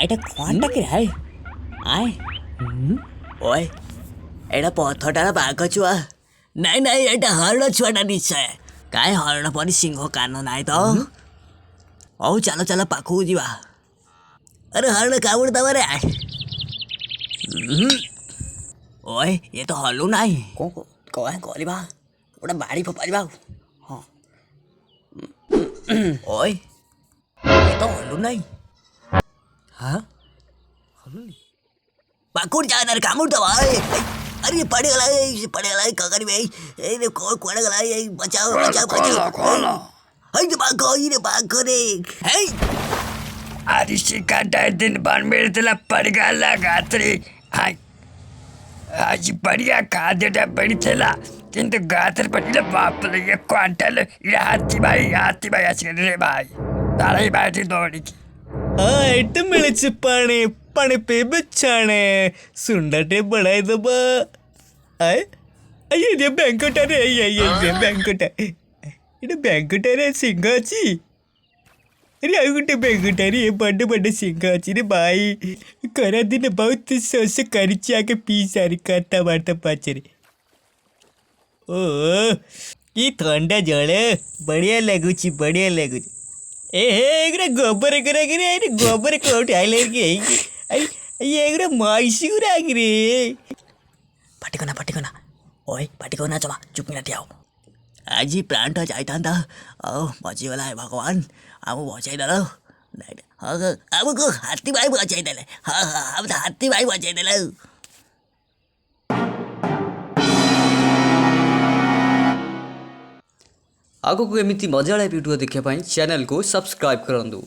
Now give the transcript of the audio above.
এটা কোনটা কি রে আয় ওই এটা পথটার বাঘ ছুয়া নাই নাই এটা হରଣ ছুয়াটা নিশ্চয় କାହିଁ ହରଣ ପରି ସିଂହ କାନ ନାହିଁ ତ ହଉ ଚାଲ ଚାଲ ପାଖକୁ ଯିବା ଆରେ ହରଣ କାମୁଡ଼ି ଦେବାରେ ଓଏ ଏ ତ ହଲୁ ନାହିଁ କଣ କରିବା ଗୋଟେ ବାଡ଼ି ଫୋପାଡ଼ିବା ହଁ ଓଏ ଏ ତ ହଲୁ ନାହିଁ ହଁ ହଲୁନି ପାଖକୁ ଯାଆ ରେ କାମୁଡ଼ି ଦେବା अरे पड़ेगा क्या करी भाई ए कौन पड़ेगा बचाओ बचाओ बचाओ अरे बाग रे हे आदि शिकाटा दिन बन मेरे तेला पड़ेगा गात्री हाय आज बढ़िया खाद्य बड़ी थेला किंतु गात्र पड़िले बाप रे ये क्वांटल ये हाथी भाई आसे रे भाई तारा ही बैठी दौड़ी की ಐಟಮ್ ಮಿಳಚು ಪಾಣೆ ಪಾಣೆ ಪೇ ಬೆಚ್ಚಾಣೆ ಸುಂಡಟೆ ಬಡಾಯ್ ದಬ್ಬ ಆಯ್ ಅಯ್ಯ ಬ್ಯಾಂಕೋಟಾರೆ ಅಯ್ಯ ಬ್ಯಾಂಕೋಟ ಇದು ಬ್ಯಾಂಕೋಟಾರೆ ಸಿಂಗ ଅଛି अरे ଆଉ ଗୋଟେ ବ୍ୟାଙ୍କଟାରେ ବଡ଼ ବଡ଼ ସିଂହ ଅଛି ରେ ଭାଇ ଖରାଦିନ ବହୁତ ଶୋଷ କରିଛି ଆଗେ ପିଇ ସାରି କଥାବାର୍ତ୍ତା ପଛରେ ଓ କି ଥଣ୍ଡା ଜଳ ବଢ଼ିଆ ଲାଗୁଛି ए एगुरा गोबर रे गोबर कोठी आइले कि एगुरा माइसी गुरा रे पाटिकना ओए पाटिकना चला चुप ना ठियाओ आज प्राण तो जाइता बचिगला है भगवान आम बचाइदेल आमको हाथी भाई बचाइदेले हाँ हम तो हाथी भाई बचाइदेल आगो को एमती मजाला वीडियो देखा चैनल को सब्सक्राइब करूँ।